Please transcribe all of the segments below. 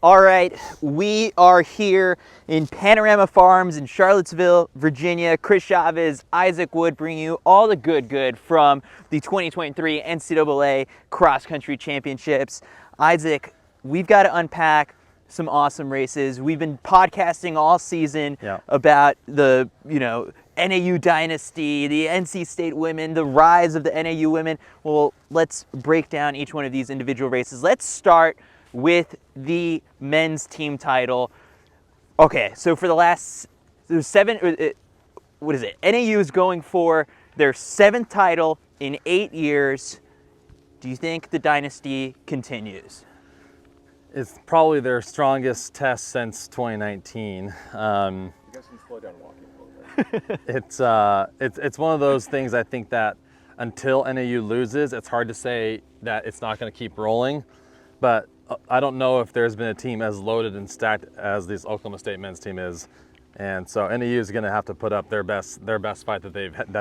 All right, we are here in Panorama Farms in Charlottesville, Virginia. Chris Chavez, Isaac Wood bringing you all the good from the 2023 NCAA Cross Country Championships. Isaac, we've got to unpack some awesome races. We've been podcasting all season about the, NAU Dynasty, the NC State women, the rise of the NAU women. Well, let's break down each one of these individual races. Let's start with the men's team title. Okay, so for the last NAU is going for their 7th title in 8 years. Do you think the dynasty continues? It's probably their strongest test since 2019. You guys can slow down walking a little bit. It's one of those things. I think that until NAU loses, it's hard to say that it's not going to keep rolling. But I don't know if there's been a team as loaded and stacked as this Oklahoma State men's team is, and so NAU is going to have to put up their best fight that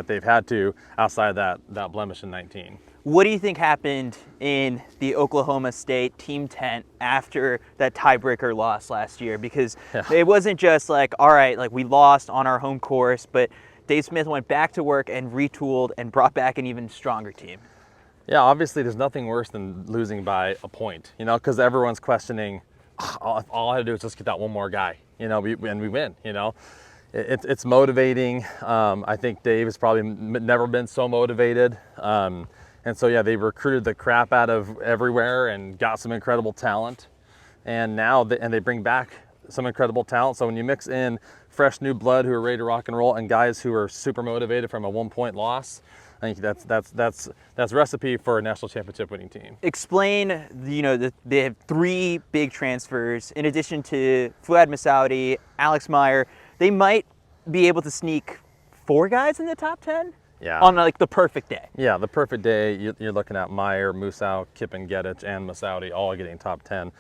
they've had to outside that blemish in 19. What do you think happened in the Oklahoma State team tent after that tiebreaker loss last year? Because it wasn't just like, all right, like we lost on our home course, but Dave Smith went back to work and retooled and brought back an even stronger team. Yeah, obviously there's nothing worse than losing by a point, because everyone's questioning, all I had to do is just get that one more guy, and we win, It's motivating. I think Dave has probably never been so motivated. And so, yeah, they recruited the crap out of everywhere and got some incredible talent. And now, they bring back some incredible talent. So when you mix in fresh new blood who are ready to rock and roll and guys who are super motivated from a 1-point loss, I think that's recipe for a national championship winning team. Explain, they have 3 big transfers in addition to Fuad Masaudi, Alex Meyer. They might be able to sneak 4 guys in the top 10. Yeah. On like the perfect day. Yeah, the perfect day. You're looking at Meyer, Musau, Kippen-Gedich, and Masaudi all getting top 10,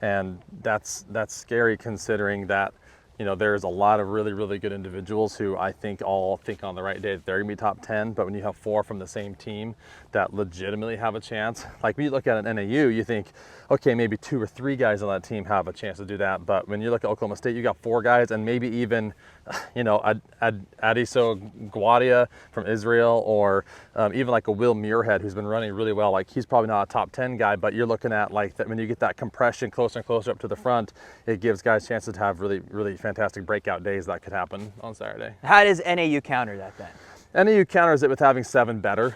and that's scary considering that. There's a lot of really good individuals who I think all think on the right day that they're going to be top 10, but when you have 4 from the same team that legitimately have a chance, like when you look at an NAU, you think, okay, maybe 2 or 3 guys on that team have a chance to do that, but when you look at Oklahoma State, you got 4 guys and maybe even, Adiso Gwadia from Israel, or even like a Will Muirhead who's been running really well. Like he's probably not a top 10 guy, but you're looking at like that when you get that compression closer and closer up to the front, it gives guys chances to have really fantastic breakout days that could happen on Saturday. How does NAU counter that then? NAU counters it with having 7 better.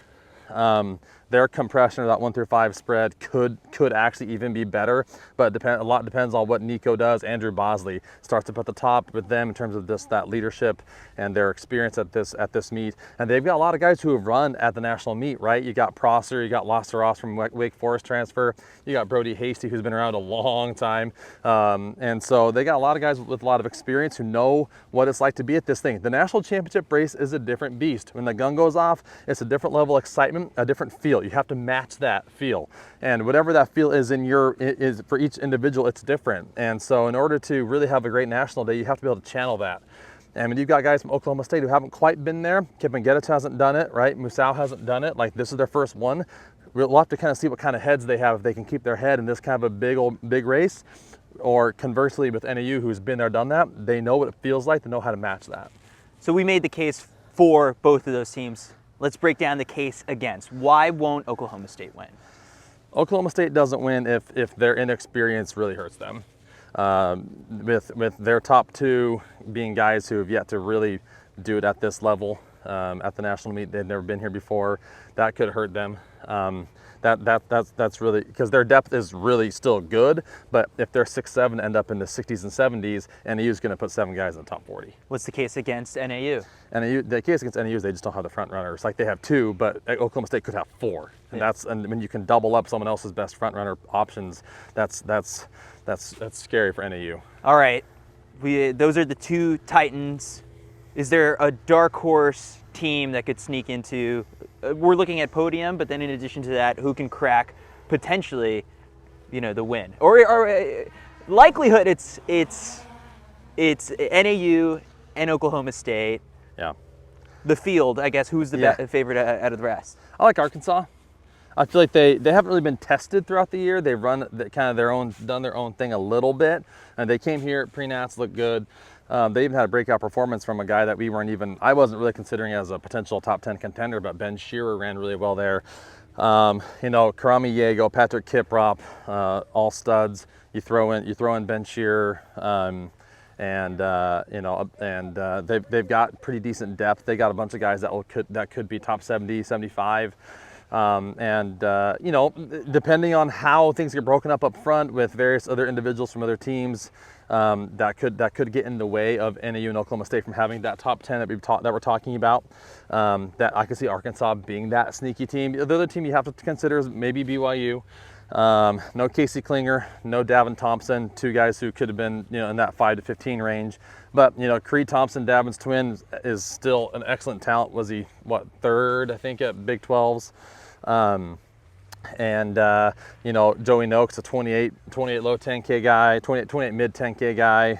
Their compression of that 1 through 5 spread could actually even be better, but a lot depends on what Nico does. Andrew Bosley starts up at the top with them in terms of that leadership and their experience at this meet. And they've got a lot of guys who have run at the national meet, right? You got Prosser, you got Lasteros from Wake Forest transfer, you got Brody Hasty who's been around a long time, and so they got a lot of guys with a lot of experience who know what it's like to be at this thing. The national championship race is a different beast. When the gun goes off, it's a different level of excitement, a different feel. You have to match that feel, and whatever that feel is is for each individual, it's different. And so in order to really have a great national day, you have to be able to channel that. And when you've got guys from Oklahoma State who haven't quite been there, Kippen-Gedich hasn't done it, right? Musau hasn't done it. Like this is their first one. We'll have to kind of see what kind of heads they have, if they can keep their head in this kind of a big race, or conversely with NAU who's been there, done that. They know what it feels like. They know how to match that. So we made the case for both of those teams. Let's break down the case against. Why won't Oklahoma State win? Oklahoma State doesn't win if their inexperience really hurts them. With their top 2 being guys who have yet to really do it at this level, at the national meet, they've never been here before, that could hurt them. That's really, because their depth is really still good, but if they're 6'7", end up in the 60s and 70s, NAU is going to put 7 guys in the top 40. What's the case against NAU? The case against NAU is they just don't have the front runners. Like they have 2, but Oklahoma State could have 4, and when you can double up someone else's best front runner options, that's scary for NAU. All right, those are the 2 Titans. Is there a dark horse team that could sneak into? We're looking at podium, but then in addition to that, who can crack potentially, the win? Or likelihood, it's NAU and Oklahoma State. Yeah. The field, I guess, who's the favorite out of the rest? I like Arkansas. I feel like they haven't really been tested throughout the year. They've run kind of done their own thing a little bit, and they came here pre-nats, looked good. They even had a breakout performance from a guy that I wasn't really considering as a potential top 10 contender, but Ben Shearer ran really well there. You know, Karami Yego, Patrick Kiprop, all studs. You throw in Ben Shearer, you know, they've got pretty decent depth. They got a bunch of guys that could be top 70, 75. You know, depending on how things get broken up front with various other individuals from other teams, that could get in the way of NAU and Oklahoma State from having that top 10 that we're talking about. That I could see Arkansas being that sneaky team. The other team you have to consider is maybe BYU. No Casey Klinger, no Davin Thompson, two guys who could have been, you know, in that 5 to 15 range. But, you know, Creed Thompson, Davin's twin, is still an excellent talent. Was he, what, third, I think, at Big 12s? You know, Joey Noakes, a 28 low 10K guy, 28 mid 10K guy.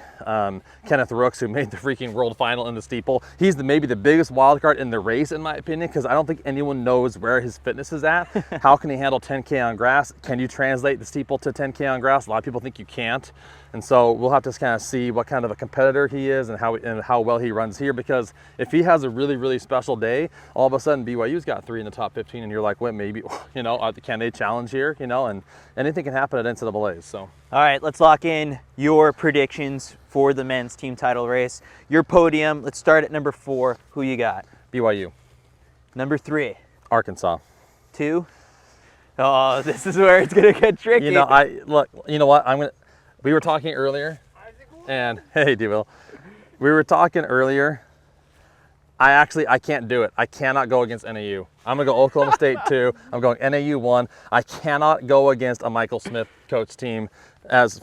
Kenneth Rooks, who made the freaking world final in the steeple. He's maybe the biggest wild card in the race, in my opinion, because I don't think anyone knows where his fitness is at. How can he handle 10K on grass? Can you translate the steeple to 10K on grass? A lot of people think you can't. And so we'll have to kind of see what kind of a competitor he is and how well he runs here, because if he has a really, really special day, all of a sudden BYU's got 3 in the top 15 and you're like, well, maybe, you know, can they challenge here? You know, and anything can happen at NCAAs. So. All right, let's lock in your predictions for the men's team title race. Your podium, let's start at number 4. Who you got? BYU. Number 3. Arkansas. 2. Oh, this is where it's gonna get tricky. You know, you know what? We were talking earlier, and hey, D-Will. We were talking earlier. I can't do it. I cannot go against NAU. I'm gonna go Oklahoma State 2. I'm going NAU 1. I cannot go against a Michael Smith coach team. As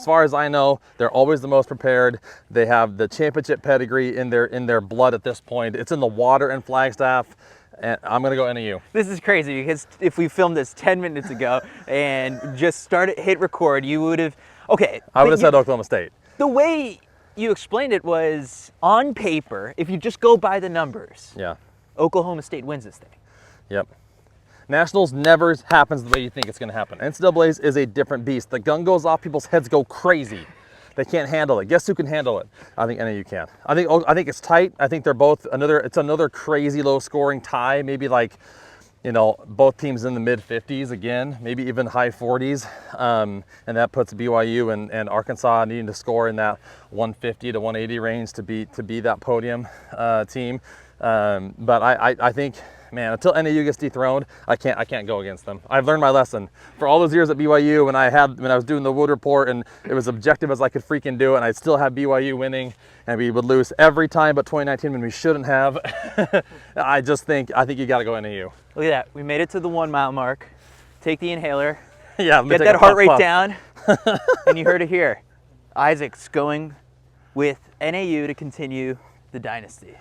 far as I know, they're always the most prepared. They have the championship pedigree in their blood at this point. It's in the water in Flagstaff. And I'm gonna go NAU. This is crazy, because if we filmed this 10 minutes ago and just hit record, you would have, okay. I would have said Oklahoma State. The way you explained it was, on paper, if you just go by the numbers, yeah, Oklahoma State wins this thing. Yep. Nationals never happens the way you think it's gonna happen. NCAA's is a different beast. The gun goes off, people's heads go crazy. They can't handle it. Guess who can handle it? I think NAU can. I think it's tight. I think they're both it's another crazy low scoring tie. Maybe like, you know, both teams in the mid 50s again, maybe even high 40s. And that puts BYU and Arkansas needing to score in that 150 to 180 range to be that podium team. But I think, man, until NAU gets dethroned, I can't go against them. I've learned my lesson. For all those years at BYU, when I was doing the Wood Report and it was objective as I could freaking do it, and I still have BYU winning, and we would lose every time but 2019 when we shouldn't have. I think you got to go NAU. Look at that. We made it to the 1 mile mark. Take the inhaler. Yeah, get that heart rate down. And you heard it here. Isaac's going with NAU to continue the dynasty.